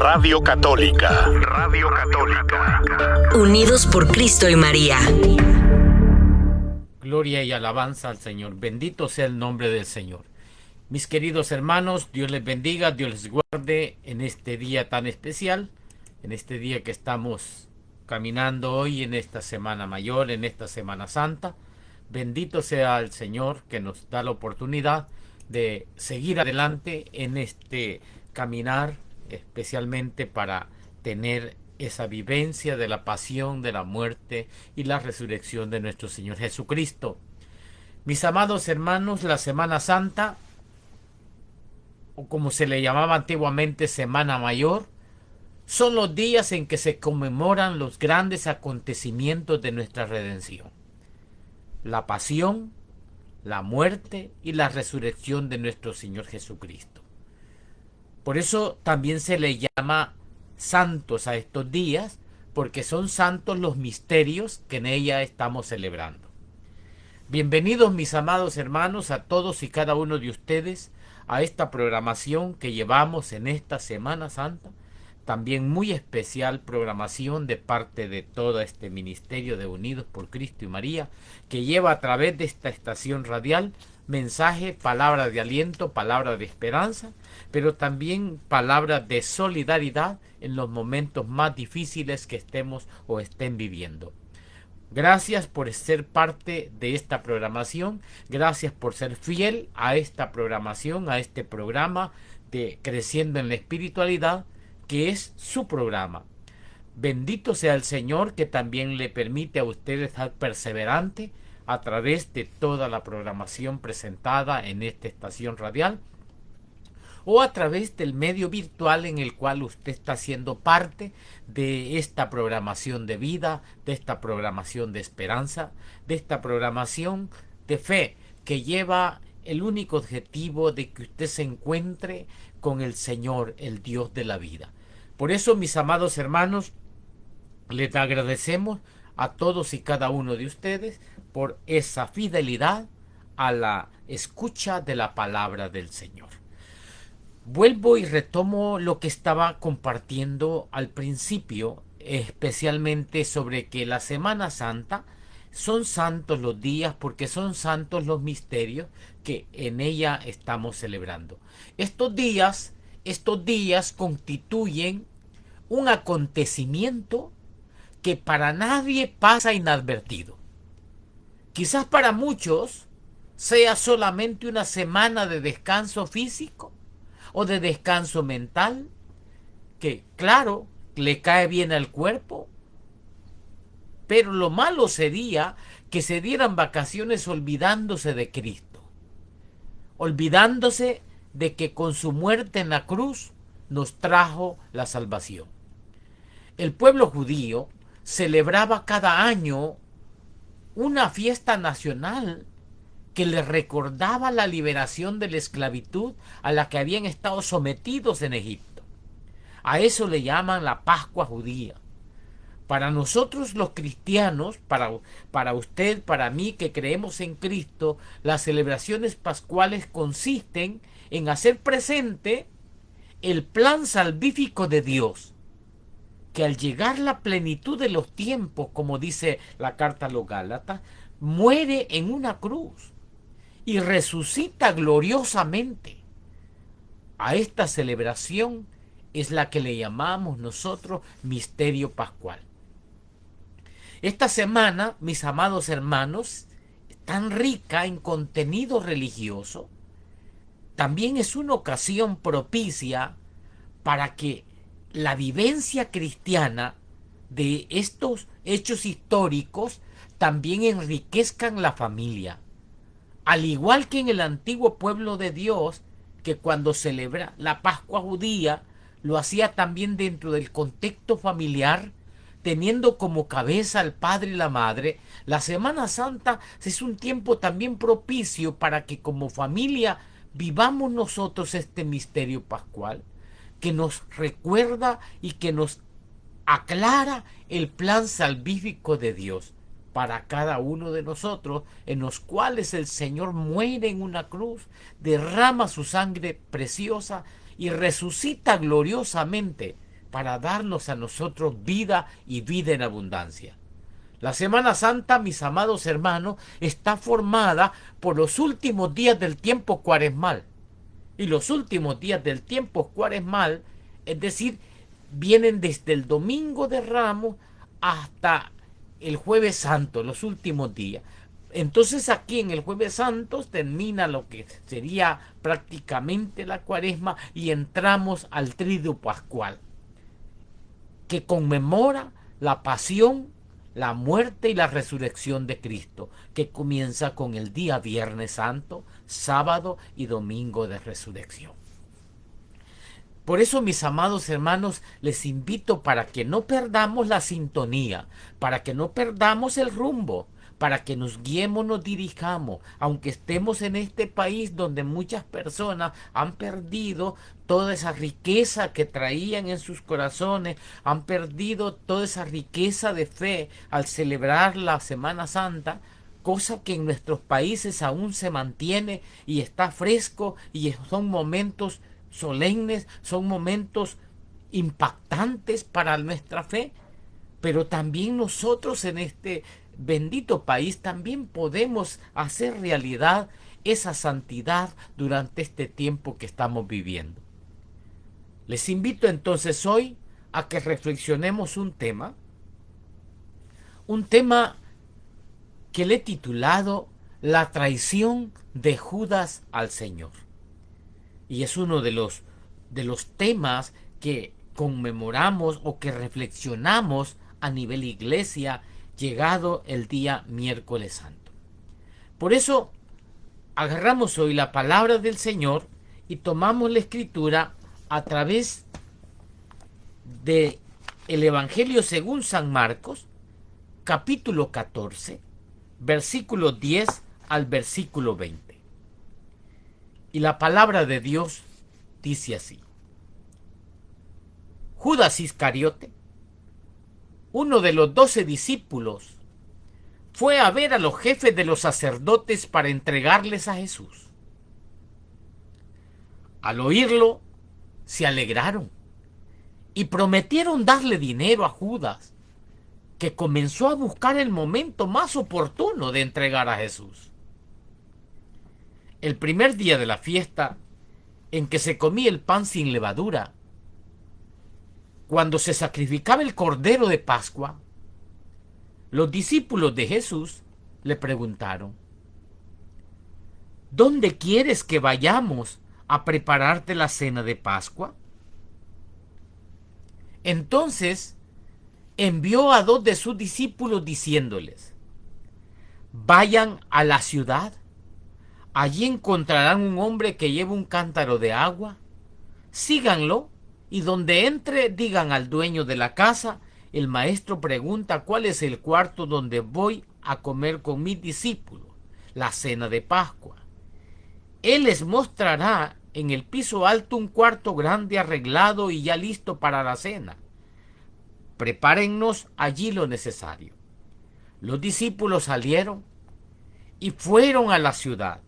Radio Católica. Radio Católica. Unidos por Cristo y María. Gloria y alabanza al Señor. Bendito sea el nombre del Señor. Mis queridos hermanos, Dios les bendiga, Dios les guarde en este día tan especial, en este día que estamos caminando hoy, en esta Semana Mayor, en esta Semana Santa. Bendito sea el Señor que nos da la oportunidad de seguir adelante en este caminar, especialmente para tener esa vivencia de la pasión, de la muerte y la resurrección de nuestro Señor Jesucristo. Mis amados hermanos, la Semana Santa, o como se le llamaba antiguamente Semana Mayor, son los días en que se conmemoran los grandes acontecimientos de nuestra redención. La pasión, la muerte y la resurrección de nuestro Señor Jesucristo. Por eso también se le llama santos a estos días, porque son santos los misterios que en ella estamos celebrando. Bienvenidos, mis amados hermanos, a todos y cada uno de ustedes a esta programación que llevamos en esta Semana Santa, también muy especial programación de parte de todo este ministerio de Unidos por Cristo y María, que lleva a través de esta estación radial mensaje, palabra de aliento, palabra de esperanza, pero también palabra de solidaridad en los momentos más difíciles que estemos o estén viviendo. Gracias por ser parte de esta programación, gracias por ser fiel a esta programación, a este programa de Creciendo en la Espiritualidad, que es su programa. Bendito sea el Señor, que también le permite a ustedes estar perseverante a través de toda la programación presentada en esta estación radial, o a través del medio virtual en el cual usted está siendo parte de esta programación de vida, de esta programación de esperanza, de esta programación de fe, que lleva el único objetivo de que usted se encuentre con el Señor, el Dios de la vida. Por eso, mis amados hermanos, les agradecemos a todos y cada uno de ustedes por esa fidelidad a la escucha de la palabra del Señor. Vuelvo y retomo lo que estaba compartiendo al principio, especialmente sobre que la Semana Santa son santos los días porque son santos los misterios que en ella estamos celebrando. Estos días constituyen un acontecimiento que para nadie pasa inadvertido. Quizás para muchos sea solamente una semana de descanso físico o de descanso mental, que claro, le cae bien al cuerpo, pero lo malo sería que se dieran vacaciones olvidándose de Cristo, olvidándose de que con su muerte en la cruz nos trajo la salvación. El pueblo judío celebraba cada año una fiesta nacional que les recordaba la liberación de la esclavitud a la que habían estado sometidos en Egipto. A eso le llaman la Pascua judía. Para nosotros los cristianos, para usted, para mí que creemos en Cristo, las celebraciones pascuales consisten en hacer presente el plan salvífico de Dios, que al llegar la plenitud de los tiempos, como dice la carta a los Gálatas, muere en una cruz y resucita gloriosamente. A esta celebración es la que le llamamos nosotros misterio pascual. Esta semana, mis amados hermanos, tan rica en contenido religioso, también es una ocasión propicia para que la vivencia cristiana de estos hechos históricos también enriquezcan la familia. Al igual que en el antiguo pueblo de Dios, que cuando celebra la Pascua judía, lo hacía también dentro del contexto familiar, teniendo como cabeza al padre y la madre, la Semana Santa es un tiempo también propicio para que como familia vivamos nosotros este misterio pascual, que nos recuerda y que nos aclara el plan salvífico de Dios para cada uno de nosotros, en los cuales el Señor muere en una cruz, derrama su sangre preciosa y resucita gloriosamente para darnos a nosotros vida y vida en abundancia. La Semana Santa, mis amados hermanos, está formada por los últimos días del tiempo cuaresmal. Y los últimos días del tiempo cuaresmal, es decir, vienen desde el Domingo de Ramos hasta el Jueves Santo, los últimos días. Entonces aquí en el Jueves Santo termina lo que sería prácticamente la Cuaresma y entramos al Triduo Pascual, que conmemora la pasión, la muerte y la resurrección de Cristo, que comienza con el día Viernes Santo, sábado y domingo de resurrección. Por eso, mis amados hermanos, les invito para que no perdamos la sintonía, para que no perdamos el rumbo, para que nos guiemos, nos dirijamos, aunque estemos en este país donde muchas personas han perdido toda esa riqueza que traían en sus corazones, han perdido toda esa riqueza de fe al celebrar la Semana Santa, cosa que en nuestros países aún se mantiene y está fresco, y son momentos solemnes, son momentos impactantes para nuestra fe, pero también nosotros en este bendito país también podemos hacer realidad esa santidad durante este tiempo que estamos viviendo. Les invito entonces hoy a que reflexionemos un tema que le he titulado La traición de Judas al Señor. Y es uno de los temas que conmemoramos o que reflexionamos a nivel iglesia llegado el día miércoles santo. Por eso agarramos hoy la palabra del Señor y tomamos la escritura a través de el Evangelio según San Marcos, capítulo 14, versículo 10 al versículo 20. Y la palabra de Dios dice así: Judas Iscariote, uno de los 12 discípulos, fue a ver a los jefes de los sacerdotes para entregarles a Jesús. Al oírlo, se alegraron y prometieron darle dinero a Judas, que comenzó a buscar el momento más oportuno de entregar a Jesús. El primer día de la fiesta, en que se comía el pan sin levadura, cuando se sacrificaba el cordero de Pascua, los discípulos de Jesús le preguntaron: ¿Dónde quieres que vayamos a prepararte la cena de Pascua? Entonces envió a 2 de sus discípulos diciéndoles: vayan a la ciudad, allí encontrarán un hombre que lleva un cántaro de agua, síganlo, y donde entre digan al dueño de la casa: el maestro pregunta cuál es el cuarto donde voy a comer con mis discípulos la cena de Pascua. Él les mostrará en el piso alto un cuarto grande arreglado y ya listo para la cena. Prepárennos allí lo necesario. Los discípulos salieron y fueron a la ciudad.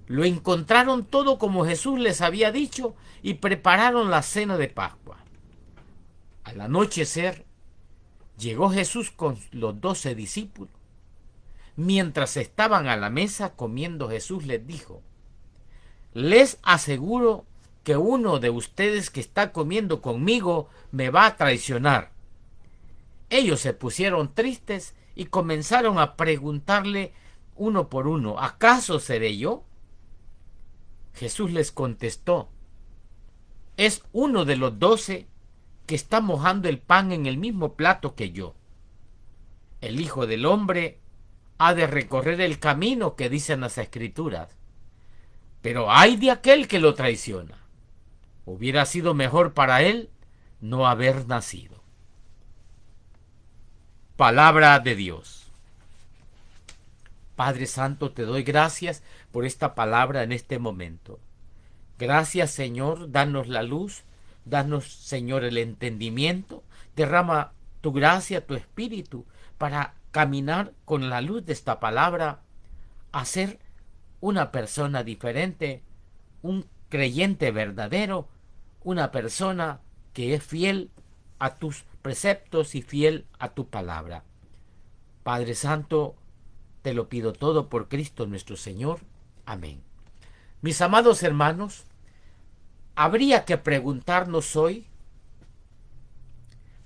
Lo encontraron todo como Jesús les había dicho y prepararon la cena de Pascua. Al anochecer, llegó Jesús con los 12 discípulos. Mientras estaban a la mesa comiendo, Jesús les dijo: les aseguro que uno de ustedes que está comiendo conmigo me va a traicionar. Ellos se pusieron tristes y comenzaron a preguntarle uno por uno: ¿acaso seré yo? Jesús les contestó: es uno de los 12 que está mojando el pan en el mismo plato que yo. El Hijo del Hombre ha de recorrer el camino que dicen las Escrituras, pero ay de aquel que lo traiciona. Hubiera sido mejor para él no haber nacido. Palabra de Dios. Padre Santo, te doy gracias por esta palabra en este momento. Gracias, Señor, danos la luz, danos, Señor, el entendimiento, derrama tu gracia, tu espíritu, para caminar con la luz de esta palabra, a ser una persona diferente, un creyente verdadero, una persona que es fiel a tus preceptos y fiel a tu palabra. Padre Santo, te lo pido todo por Cristo nuestro Señor. Amén. Mis amados hermanos, habría que preguntarnos hoy,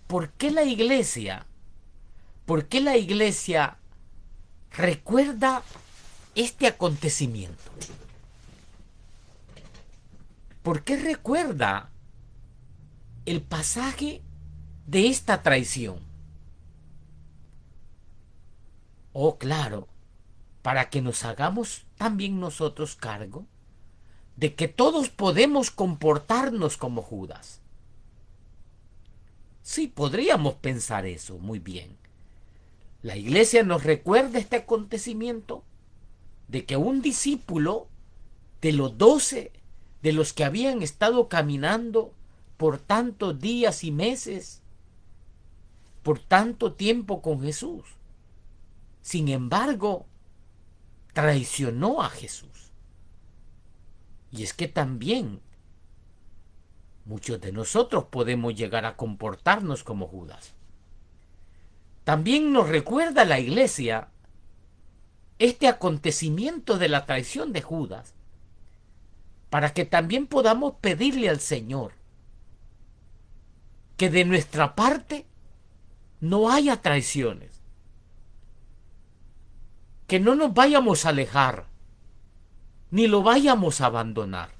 ¿por qué la iglesia recuerda este acontecimiento? ¿Por qué recuerda el pasaje de esta traición? Oh, claro, para que nos hagamos también nosotros cargo de que todos podemos comportarnos como Judas. Sí, podríamos pensar eso, muy bien. La iglesia nos recuerda este acontecimiento de que un discípulo de los 12, de los que habían estado caminando por tantos días y meses, por tanto tiempo con Jesús, sin embargo, traicionó a Jesús. Y es que también muchos de nosotros podemos llegar a comportarnos como Judas. También nos recuerda la iglesia este acontecimiento de la traición de Judas, para que también podamos pedirle al Señor que de nuestra parte no haya traiciones, que no nos vayamos a alejar, ni lo vayamos a abandonar,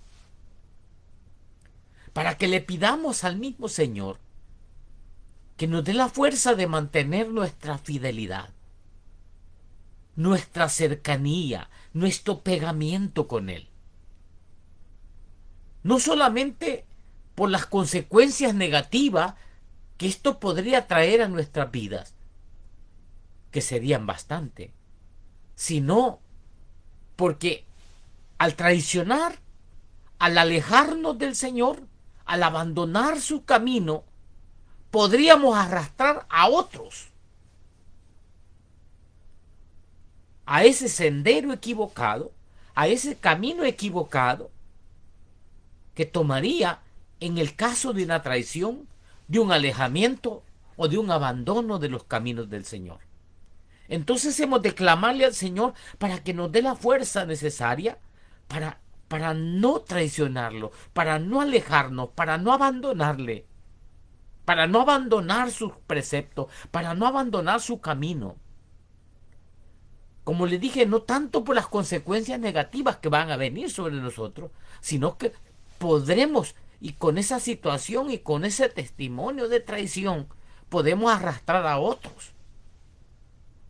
para que le pidamos al mismo Señor que nos dé la fuerza de mantener nuestra fidelidad, nuestra cercanía, nuestro pegamiento con Él. No solamente por las consecuencias negativas que esto podría traer a nuestras vidas, que serían bastante, sino porque al traicionar, al alejarnos del Señor, al abandonar su camino, podríamos arrastrar a otros a ese sendero equivocado, a ese camino equivocado que tomaría en el caso de una traición, de un alejamiento o de un abandono de los caminos del Señor. Entonces hemos de clamarle al Señor para que nos dé la fuerza necesaria para no traicionarlo, para no alejarnos, para no abandonarle, para no abandonar sus preceptos, para no abandonar su camino. Como le dije, no tanto por las consecuencias negativas que van a venir sobre nosotros, sino que podremos, y con esa situación y con ese testimonio de traición, podemos arrastrar a otros.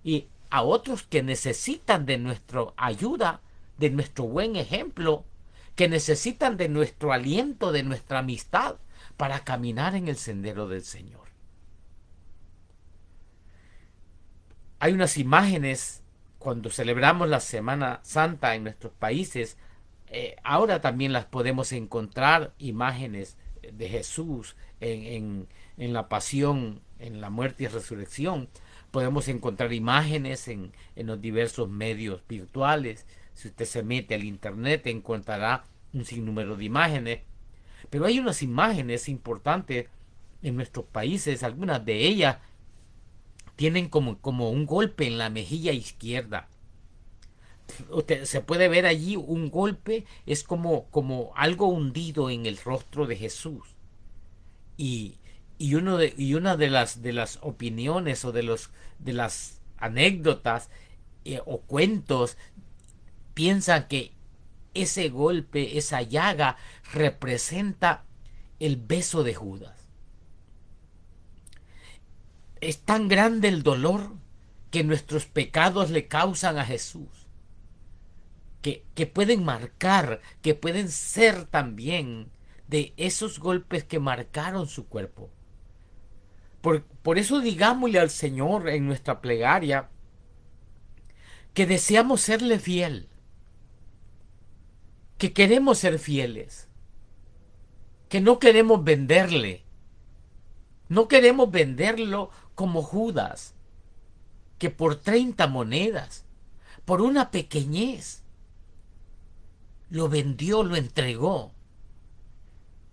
Y a otros que necesitan de nuestra ayuda, de nuestro buen ejemplo, que necesitan de nuestro aliento, de nuestra amistad, para caminar en el sendero del Señor. Hay unas imágenes cuando celebramos la Semana Santa en nuestros países. Ahora también las podemos encontrar, imágenes de Jesús en la pasión, en la muerte y resurrección. Podemos encontrar imágenes en los diversos medios virtuales. Si usted se mete al internet encontrará un sinnúmero de imágenes. Pero hay unas imágenes importantes en nuestros países. Algunas de ellas tienen como un golpe en la mejilla izquierda. Usted se puede ver allí un golpe, es como algo hundido en el rostro de Jesús. Y una de las opiniones o de las anécdotas o cuentos piensan que ese golpe, esa llaga, representa el beso de Judas. Es tan grande el dolor que nuestros pecados le causan a Jesús, que pueden marcar, que pueden ser también de esos golpes que marcaron su cuerpo. Por eso digámosle al Señor en nuestra plegaria que deseamos serle fiel, que queremos ser fieles, que no queremos venderle, no queremos venderlo como Judas, que por 30 monedas, por una pequeñez, lo vendió, lo entregó,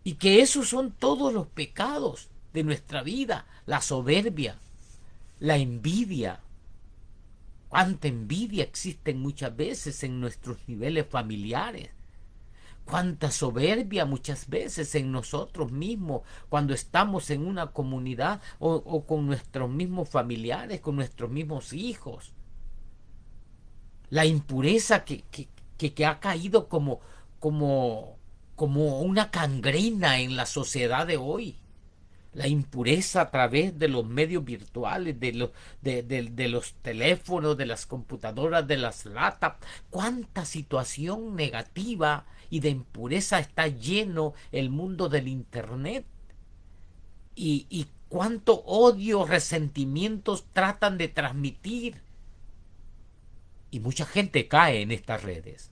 y que esos son todos los pecados de nuestra vida, la soberbia, la envidia. Cuánta envidia existe muchas veces en nuestros niveles familiares. Cuánta soberbia muchas veces en nosotros mismos cuando estamos en una comunidad o con nuestros mismos familiares, con nuestros mismos hijos. La impureza que ha caído como una gangrena en la sociedad de hoy. La impureza a través de los medios virtuales, de los teléfonos, de las computadoras, de las laptops. Cuánta situación negativa y de impureza está lleno el mundo del internet. Y cuánto odio, resentimientos tratan de transmitir. Y mucha gente cae en estas redes.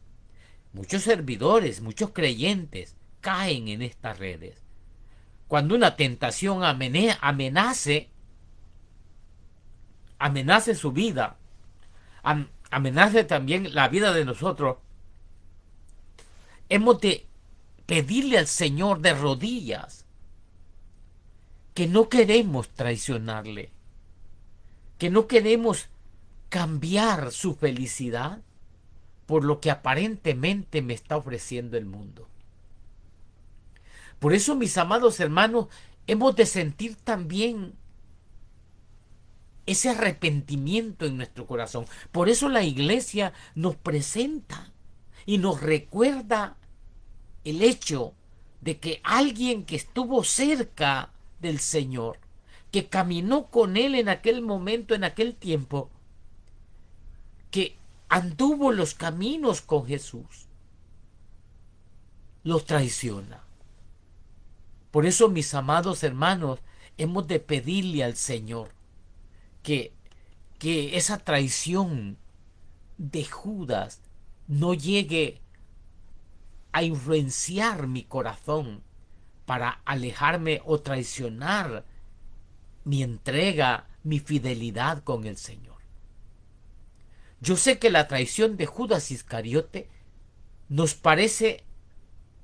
Muchos servidores, muchos creyentes caen en estas redes. Cuando una tentación amenace su vida, amenace también la vida de nosotros, hemos de pedirle al Señor de rodillas que no queremos traicionarle, que no queremos cambiar su felicidad por lo que aparentemente me está ofreciendo el mundo. Por eso, mis amados hermanos, hemos de sentir también ese arrepentimiento en nuestro corazón. Por eso la iglesia nos presenta y nos recuerda el hecho de que alguien que estuvo cerca del Señor, que caminó con Él en aquel momento, en aquel tiempo, que anduvo los caminos con Jesús, los traiciona. Por eso, mis amados hermanos, hemos de pedirle al Señor que esa traición de Judas no llegue a influenciar mi corazón para alejarme o traicionar mi entrega, mi fidelidad con el Señor. Yo sé que la traición de Judas Iscariote nos parece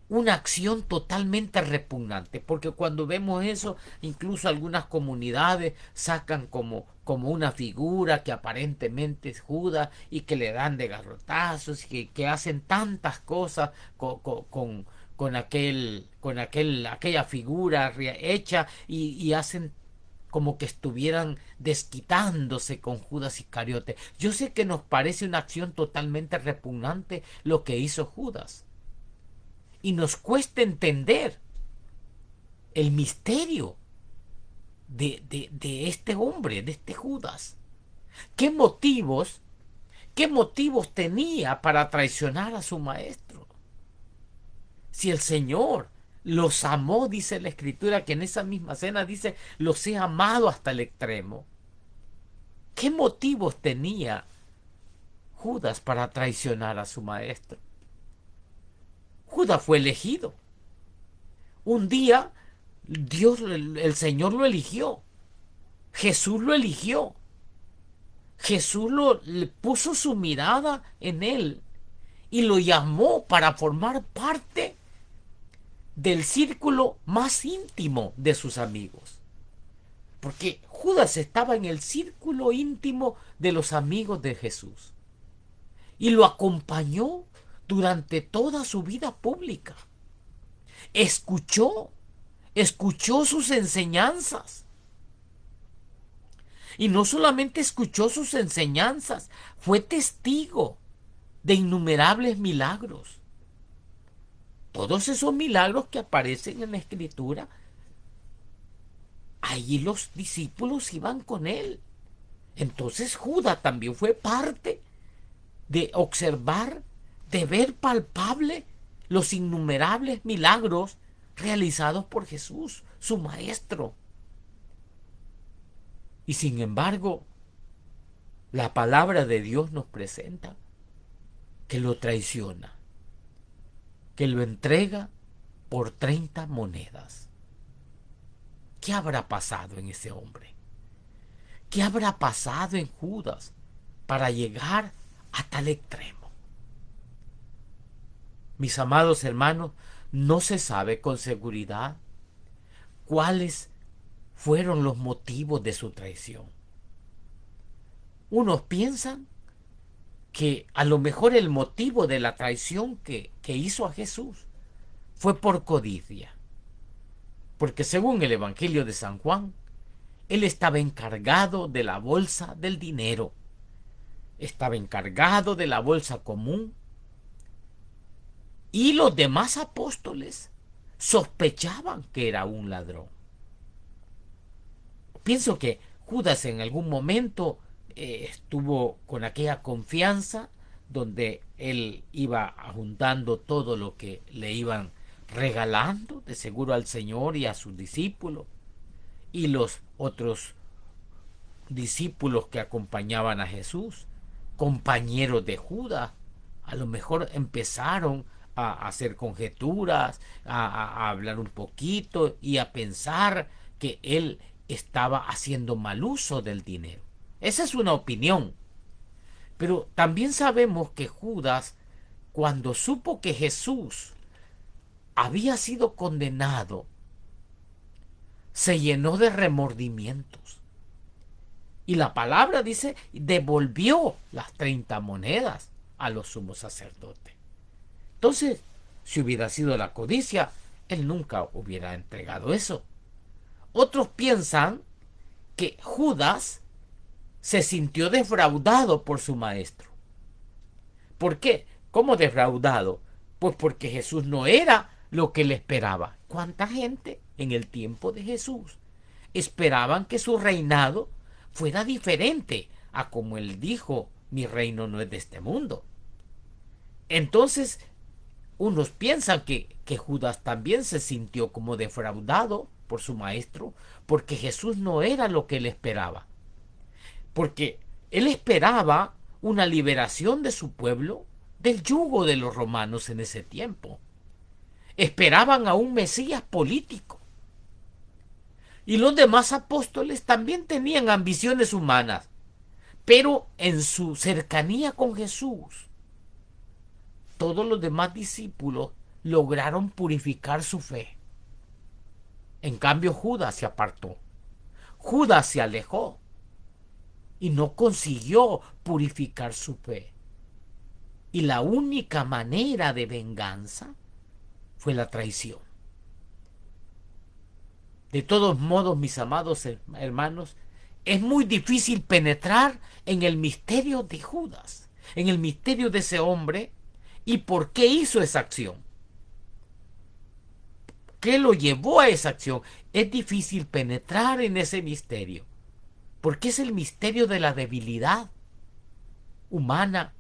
una acción totalmente repugnante, porque cuando vemos eso, incluso algunas comunidades sacan como una figura que aparentemente es Judas y que le dan de garrotazos y que hacen tantas cosas con aquella figura hecha y hacen como que estuvieran desquitándose con Judas Iscariote. Yo sé que nos parece una acción totalmente repugnante lo que hizo Judas. Y nos cuesta entender el misterio de este hombre, de este Judas. ¿Qué motivos tenía para traicionar a su maestro? Si el Señor los amó, dice la Escritura, que en esa misma cena dice, los he amado hasta el extremo. ¿Qué motivos tenía Judas para traicionar a su maestro? Judas fue elegido. Un día el Señor lo eligió. Jesús lo eligió. Jesús le puso su mirada en él y lo llamó para formar parte del círculo más íntimo de sus amigos. Porque Judas estaba en el círculo íntimo de los amigos de Jesús. Y lo acompañó durante toda su vida pública. Escuchó sus enseñanzas. Y no solamente escuchó sus enseñanzas, fue testigo de innumerables milagros. Todos esos milagros que aparecen en la Escritura, allí los discípulos iban con él. Entonces Judas también fue parte de observar, de ver palpable los innumerables milagros realizados por Jesús, su maestro. Y sin embargo, la palabra de Dios nos presenta que lo traiciona, que lo entrega por 30 monedas. ¿Qué habrá pasado en ese hombre? ¿Qué habrá pasado en Judas para llegar a tal extremo? Mis amados hermanos, no se sabe con seguridad cuáles fueron los motivos de su traición. Unos piensan que a lo mejor el motivo de la traición que hizo a Jesús fue por codicia. Porque según el Evangelio de San Juan, él estaba encargado de la bolsa del dinero. Estaba encargado de la bolsa común. Y los demás apóstoles sospechaban que era un ladrón. Pienso que Judas en algún momento estuvo con aquella confianza donde él iba juntando todo lo que le iban regalando de seguro al Señor y a sus discípulos, y los otros discípulos que acompañaban a Jesús, compañeros de Judas, a lo mejor empezaron a hacer conjeturas, a hablar un poquito y a pensar que él estaba haciendo mal uso del dinero. Esa es una opinión. Pero también sabemos que Judas, cuando supo que Jesús había sido condenado, se llenó de remordimientos. Y la palabra dice, devolvió las 30 monedas a los sumos sacerdotes. Entonces, si hubiera sido la codicia, él nunca hubiera entregado eso. Otros piensan que Judas se sintió defraudado por su maestro. ¿Por qué? ¿Cómo defraudado? Pues porque Jesús no era lo que él esperaba. ¿Cuánta gente en el tiempo de Jesús esperaban que su reinado fuera diferente a como él dijo, mi reino no es de este mundo? Entonces, unos piensan que Judas también se sintió como defraudado por su maestro, porque Jesús no era lo que él esperaba. Porque él esperaba una liberación de su pueblo del yugo de los romanos en ese tiempo. Esperaban a un Mesías político. Y los demás apóstoles también tenían ambiciones humanas, pero en su cercanía con Jesús, todos los demás discípulos lograron purificar su fe. En cambio, Judas se apartó. Judas se alejó y no consiguió purificar su fe. Y la única manera de venganza fue la traición. De todos modos, mis amados hermanos, es muy difícil penetrar en el misterio de Judas, en el misterio de ese hombre, y por qué hizo esa acción. ¿Qué lo llevó a esa acción? Es difícil penetrar en ese misterio, porque es el misterio de la debilidad humana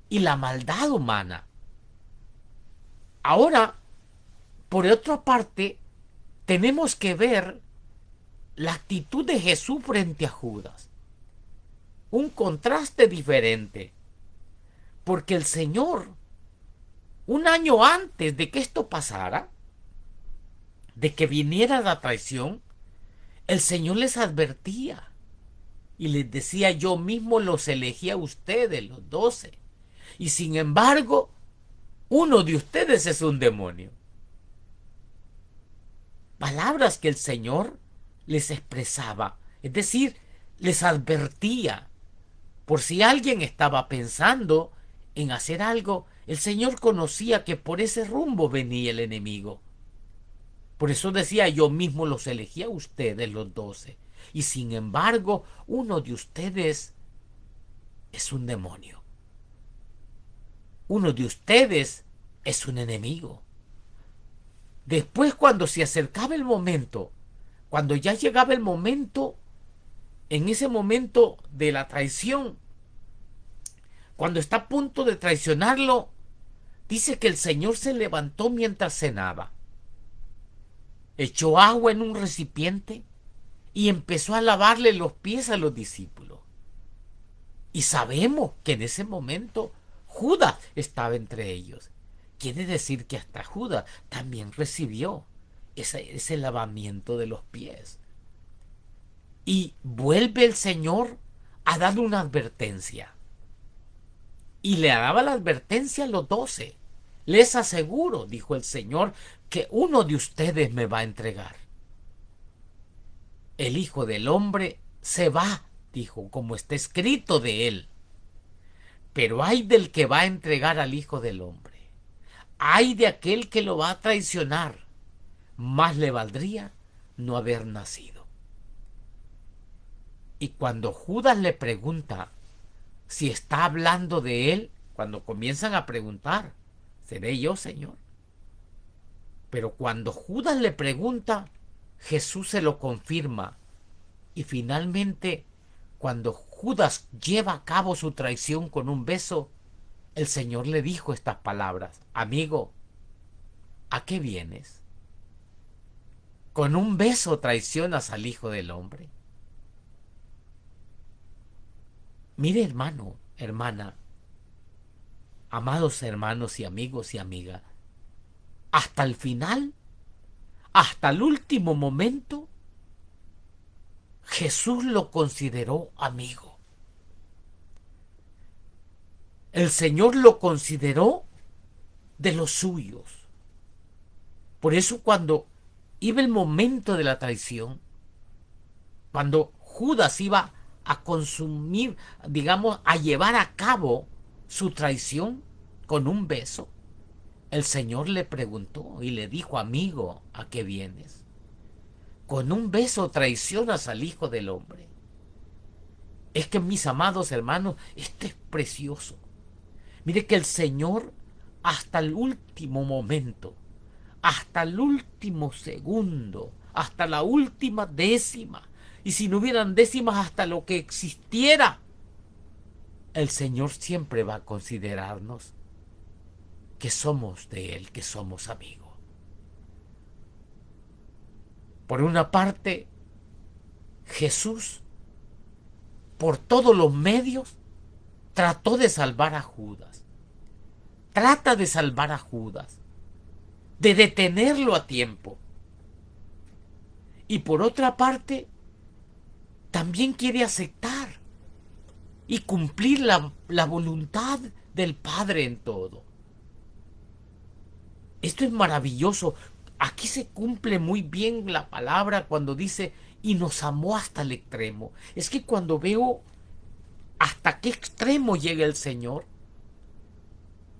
y la maldad humana. Ahora, por otra parte, tenemos que ver la actitud de Jesús frente a Judas. Un contraste diferente, porque el Señor, un año antes de que esto pasara, de que viniera la traición, el Señor les advertía y les decía, yo mismo los elegí a ustedes, los 12, y sin embargo, uno de ustedes es un demonio. Palabras que el Señor les expresaba, es decir, les advertía. Por si alguien estaba pensando en hacer algo, el Señor conocía que por ese rumbo venía el enemigo. Por eso decía, yo mismo los elegí a ustedes, los 12. Y sin embargo, uno de ustedes es un demonio. Uno de ustedes es un enemigo. Después, cuando se acercaba el momento, cuando ya llegaba el momento, en ese momento de la traición, cuando está a punto de traicionarlo, dice que el Señor se levantó mientras cenaba, echó agua en un recipiente y empezó a lavarle los pies a los discípulos. Y sabemos que en ese momento Judas estaba entre ellos. Quiere decir que hasta Judas también recibió ese lavamiento de los pies. Y vuelve el Señor a darle una advertencia. Y le daba la advertencia a los 12. Les aseguro, dijo el Señor, que uno de ustedes me va a entregar. El Hijo del Hombre se va, dijo, como está escrito de él. Pero ay del que va a entregar al Hijo del Hombre. Ay de aquel que lo va a traicionar. Más le valdría no haber nacido. Y cuando Judas le pregunta si está hablando de él, cuando comienzan a preguntar, ¿seré yo, Señor? Pero cuando Judas le pregunta, Jesús se lo confirma. Y finalmente, cuando Judas lleva a cabo su traición con un beso, el Señor le dijo estas palabras: amigo, ¿a qué vienes? ¿Con un beso traicionas al Hijo del Hombre? Mire, hermano, hermana, amados hermanos y amigos y amigas, hasta el final, hasta el último momento, Jesús lo consideró amigo. El Señor lo consideró de los suyos. Por eso cuando iba el momento de la traición, cuando Judas iba a consumir, digamos, a llevar a cabo su traición con un beso, el Señor le preguntó y le dijo: amigo, ¿a qué vienes? Con un beso traicionas al Hijo del Hombre. Es que, mis amados hermanos, esto es precioso. Mire que el Señor, hasta el último momento, hasta el último segundo, hasta la última décima, y si no hubieran décimas, hasta lo que existiera, el Señor siempre va a considerarnos que somos de Él, que somos amigos. Por una parte, Jesús, por todos los medios, trató de salvar a Judas. Trata de salvar a Judas, de detenerlo a tiempo. Y por otra parte, también quiere aceptar y cumplir la voluntad del Padre en todo. Esto es maravilloso. Aquí se cumple muy bien la palabra cuando dice: y nos amó hasta el extremo. Es que cuando veo hasta qué extremo llega el Señor,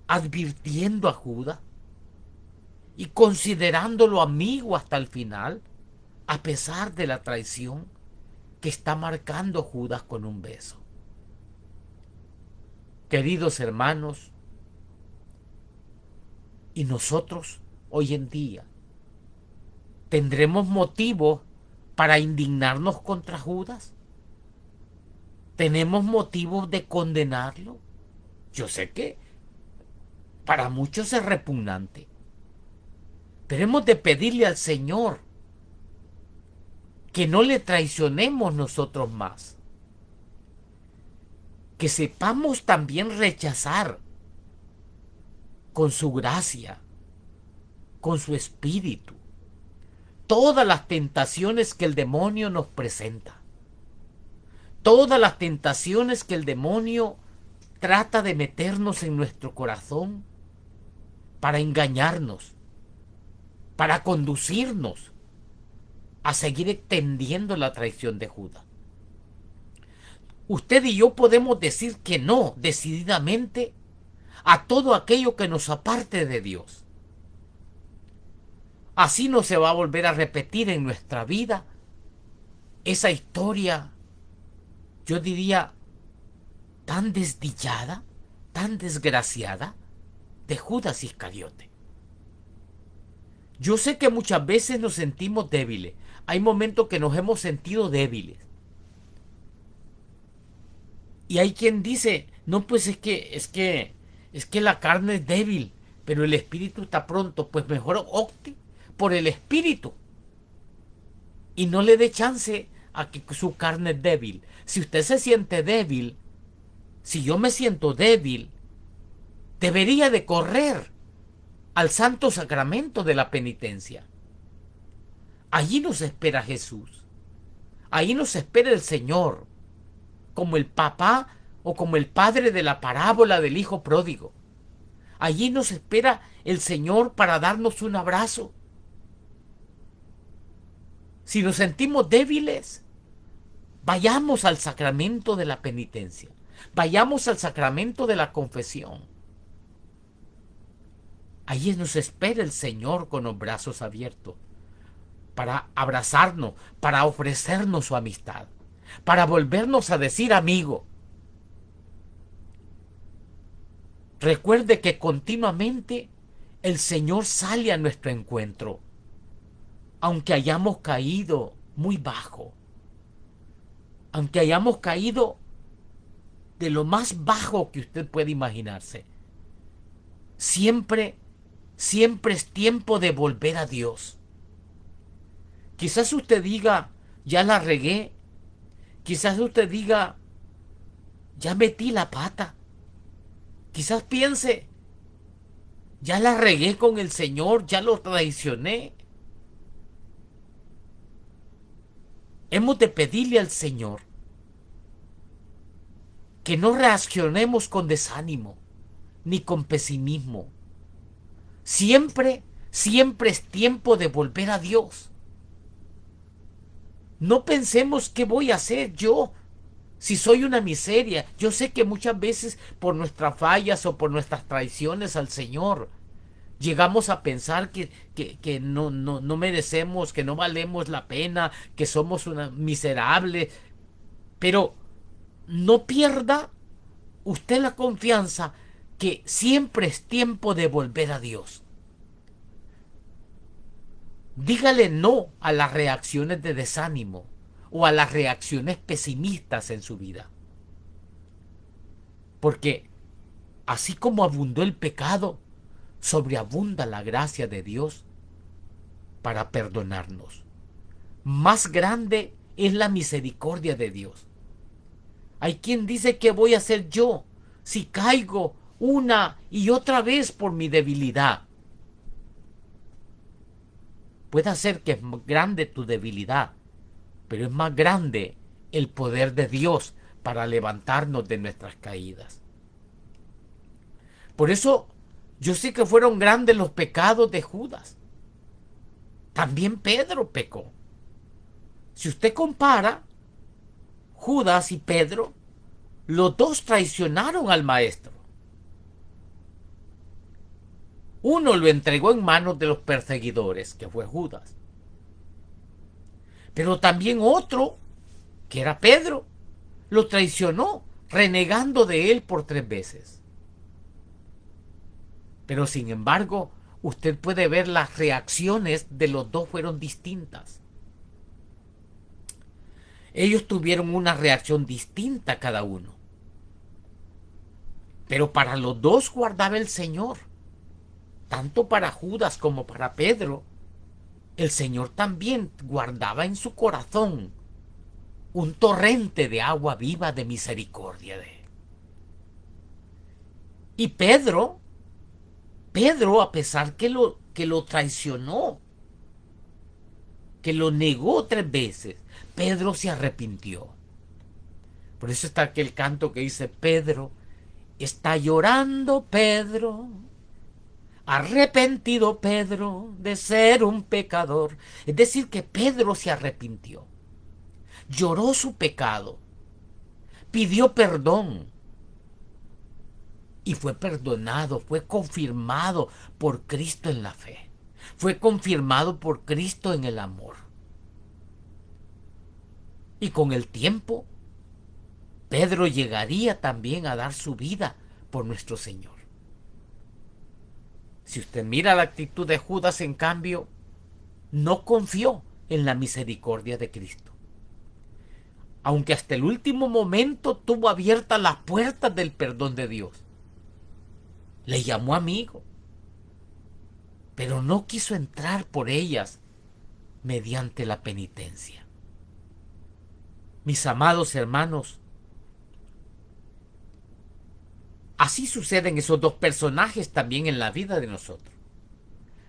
advirtiendo a Judas y considerándolo amigo hasta el final, a pesar de la traición que está marcando Judas con un beso. Queridos hermanos, y nosotros hoy en día ¿tendremos motivo para indignarnos contra Judas? ¿Tenemos motivo de condenarlo? Yo sé que para muchos es repugnante, pero hemos de pedirle al Señor que no le traicionemos nosotros más, que sepamos también rechazar con su gracia, con su espíritu, todas las tentaciones que el demonio nos presenta, todas las tentaciones que el demonio trata de meternos en nuestro corazón para engañarnos, para conducirnos a seguir extendiendo la traición de Judas. Usted y yo podemos decir que no, decididamente, a todo aquello que nos aparte de Dios. Así no se va a volver a repetir en nuestra vida esa historia, yo diría, tan desdichada, tan desgraciada, de Judas Iscariote. Yo sé que muchas veces nos sentimos débiles. Hay momentos que nos hemos sentido débiles. Y hay quien dice: no, pues es que la carne es débil, pero el espíritu está pronto. Pues mejor opte por el espíritu y no le dé chance a que su carne es débil. Si usted se siente débil, si yo me siento débil, debería de correr al santo sacramento de la penitencia. Allí nos espera Jesús. Allí nos espera el Señor, como el papá o como el padre de la parábola del hijo pródigo. Allí nos espera el Señor para darnos un abrazo. Si nos sentimos débiles, vayamos al sacramento de la penitencia. Vayamos al sacramento de la confesión. Allí nos espera el Señor con los brazos abiertos para abrazarnos, para ofrecernos su amistad, para volvernos a decir amigo. Recuerde que continuamente el Señor sale a nuestro encuentro, aunque hayamos caído muy bajo, aunque hayamos caído de lo más bajo que usted puede imaginarse. Siempre es tiempo de volver a Dios. Quizás usted diga, ya la regué. Quizás usted diga, ya metí la pata. Quizás piense, ya la regué con el Señor, ya lo traicioné. Hemos de pedirle al Señor que no reaccionemos con desánimo ni con pesimismo. Siempre es tiempo de volver a Dios. No pensemos qué voy a hacer yo si soy una miseria. Yo sé que muchas veces por nuestras fallas o por nuestras traiciones al Señor llegamos a pensar que no merecemos, que no valemos la pena, que somos una miserable. Pero no pierda usted la confianza que siempre es tiempo de volver a Dios. Dígale no a las reacciones de desánimo o a las reacciones pesimistas en su vida. Porque así como abundó el pecado, sobreabunda la gracia de Dios para perdonarnos. Más grande es la misericordia de Dios. Hay quien dice, ¿qué voy a hacer yo si caigo una y otra vez por mi debilidad? Puede ser que es grande tu debilidad, pero es más grande el poder de Dios para levantarnos de nuestras caídas. Por eso yo sé que fueron grandes los pecados de Judas. También Pedro pecó. Si usted compara Judas y Pedro, los dos traicionaron al Maestro. Uno lo entregó en manos de los perseguidores, que fue Judas. Pero también otro, que era Pedro, lo traicionó, renegando de él por 3 veces. Pero sin embargo, usted puede ver las reacciones de los dos fueron distintas. Ellos tuvieron una reacción distinta cada uno. Pero para los dos guardaba el Señor. Tanto para Judas como para Pedro, el Señor también guardaba en su corazón un torrente de agua viva de misericordia de él. Y Pedro, a pesar que lo traicionó, que lo negó 3 veces, Pedro se arrepintió. Por eso está aquel canto que dice, Pedro, está llorando Pedro, arrepentido Pedro de ser un pecador. Es decir, que Pedro se arrepintió, lloró su pecado, pidió perdón y fue perdonado, fue confirmado por Cristo en la fe, fue confirmado por Cristo en el amor. Y con el tiempo, Pedro llegaría también a dar su vida por nuestro Señor. Si usted mira la actitud de Judas, en cambio, no confió en la misericordia de Cristo. Aunque hasta el último momento tuvo abiertas las puertas del perdón de Dios. Le llamó amigo, pero no quiso entrar por ellas mediante la penitencia. Mis amados hermanos, así suceden esos dos personajes también en la vida de nosotros.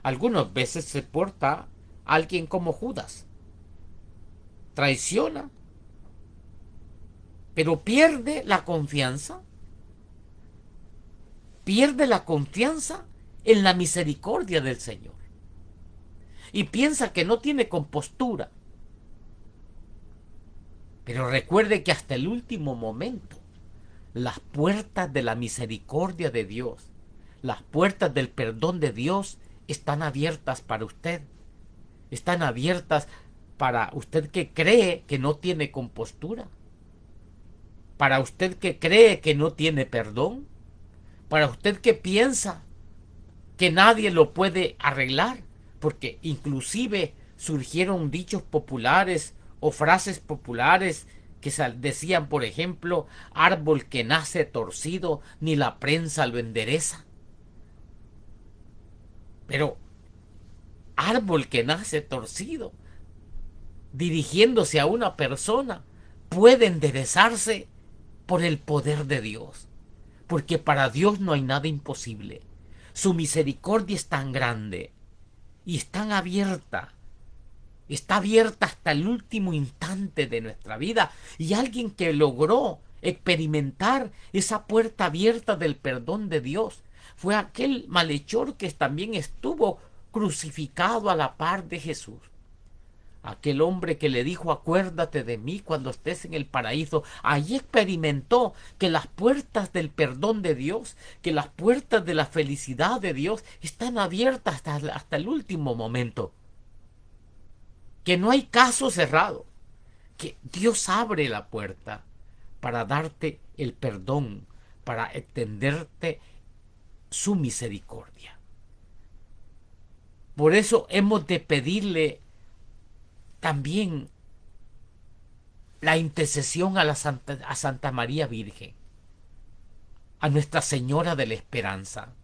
Algunas veces se porta alguien como Judas. Traiciona, pero pierde la confianza. Pierde la confianza en la misericordia del Señor. Y piensa que no tiene compostura, Pero recuerde que hasta el último momento, las puertas de la misericordia de Dios, las puertas del perdón de Dios están abiertas para usted. Están abiertas para usted que cree que no tiene compostura. Para usted que cree que no tiene perdón. Para usted que piensa que nadie lo puede arreglar. Porque inclusive surgieron dichos populares o frases populares que decían, por ejemplo, árbol que nace torcido, ni la prensa lo endereza. Pero árbol que nace torcido, dirigiéndose a una persona, puede enderezarse por el poder de Dios. Porque para Dios no hay nada imposible. Su misericordia es tan grande y es tan abierta. Está abierta hasta el último instante de nuestra vida. Y alguien que logró experimentar esa puerta abierta del perdón de Dios fue aquel malhechor que también estuvo crucificado a la par de Jesús. Aquel hombre que le dijo, acuérdate de mí cuando estés en el paraíso. Allí experimentó que las puertas del perdón de Dios, que las puertas de la felicidad de Dios están abiertas hasta el último momento. Que no hay caso cerrado. Que Dios abre la puerta para darte el perdón, para extenderte su misericordia. Por eso hemos de pedirle también la intercesión a Santa María Virgen, a Nuestra Señora de la Esperanza,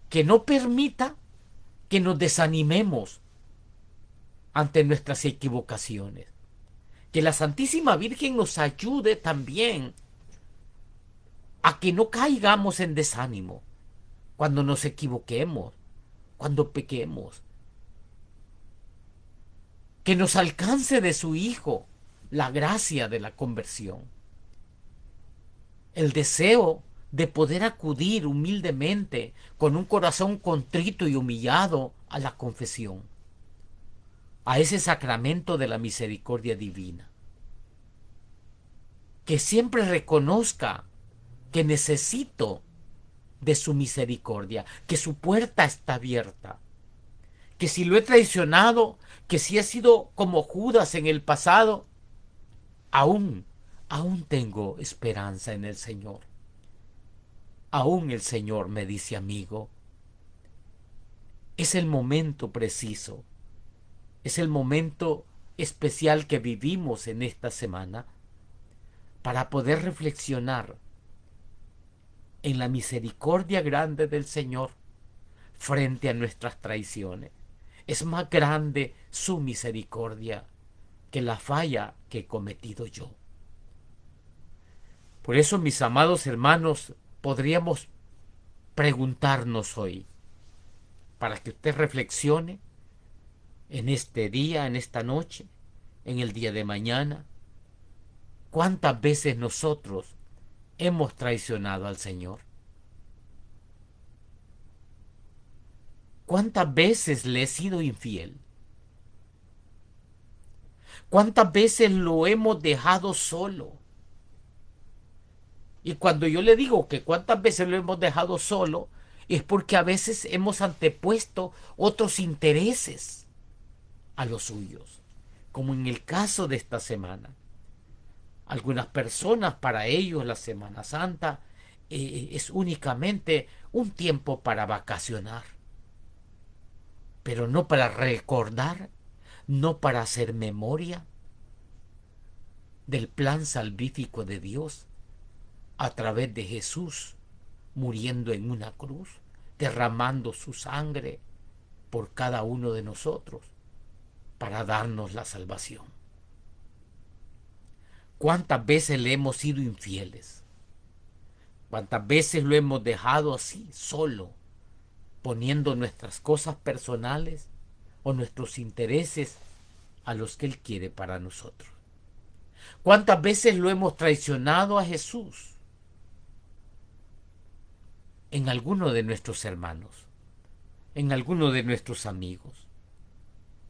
que no permita que nos desanimemos ante nuestras equivocaciones. Que la Santísima Virgen nos ayude también a que no caigamos en desánimo cuando nos equivoquemos, cuando pequemos. Que nos alcance de su Hijo la gracia de la conversión, el deseo de poder acudir humildemente con un corazón contrito y humillado a la confesión, a ese sacramento de la misericordia divina. Que siempre reconozca que necesito de su misericordia, que su puerta está abierta, que si lo he traicionado, que si he sido como Judas en el pasado, aún tengo esperanza en el Señor. Aún el Señor me dice, amigo, es el momento preciso, es el momento especial que vivimos en esta semana para poder reflexionar en la misericordia grande del Señor frente a nuestras traiciones. Es más grande su misericordia que la falla que he cometido yo. Por eso, mis amados hermanos, podríamos preguntarnos hoy, para que usted reflexione en este día, en esta noche, en el día de mañana, ¿cuántas veces nosotros hemos traicionado al Señor? ¿Cuántas veces le he sido infiel? ¿Cuántas veces lo hemos dejado solo? Y cuando yo le digo que cuántas veces lo hemos dejado solo, es porque a veces hemos antepuesto otros intereses a los suyos, como en el caso de esta semana. Algunas personas, para ellos la Semana Santa es únicamente un tiempo para vacacionar, pero no para recordar, no para hacer memoria del plan salvífico de Dios a través de Jesús muriendo en una cruz, derramando su sangre por cada uno de nosotros para darnos la salvación. ¿Cuántas veces le hemos sido infieles? ¿Cuántas veces lo hemos dejado así, solo, poniendo nuestras cosas personales o nuestros intereses a los que Él quiere para nosotros? ¿Cuántas veces lo hemos traicionado a Jesús en alguno de nuestros hermanos, en alguno de nuestros amigos,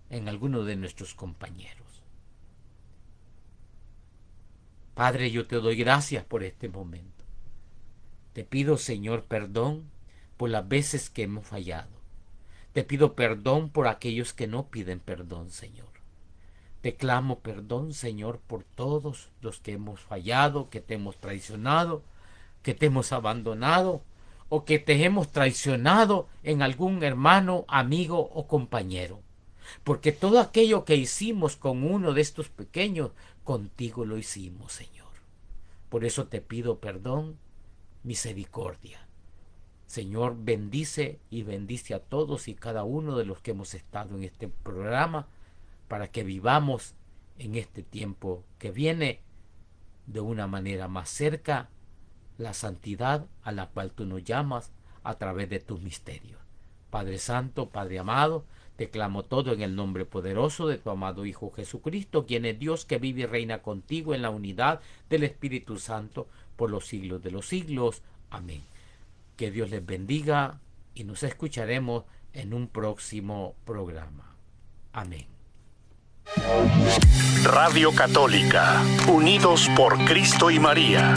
en alguno de nuestros compañeros? Padre, yo te doy gracias por este momento. Te pido, Señor, perdón por las veces que hemos fallado. Te pido perdón por aquellos que no piden perdón, Señor. Te clamo perdón, Señor, por todos los que hemos fallado, que te hemos traicionado, que te hemos abandonado o que te hemos traicionado en algún hermano, amigo o compañero. Porque todo aquello que hicimos con uno de estos pequeños, contigo lo hicimos, Señor. Por eso te pido perdón, misericordia. Señor, bendice y bendice a todos y cada uno de los que hemos estado en este programa para que vivamos en este tiempo que viene de una manera más cerca la santidad a la cual tú nos llamas a través de tus misterios. Padre Santo, Padre amado, te clamo todo en el nombre poderoso de tu amado Hijo Jesucristo, quien es Dios que vive y reina contigo en la unidad del Espíritu Santo por los siglos de los siglos. Amén. Que Dios les bendiga y nos escucharemos en un próximo programa. Amén. Radio Católica, unidos por Cristo y María.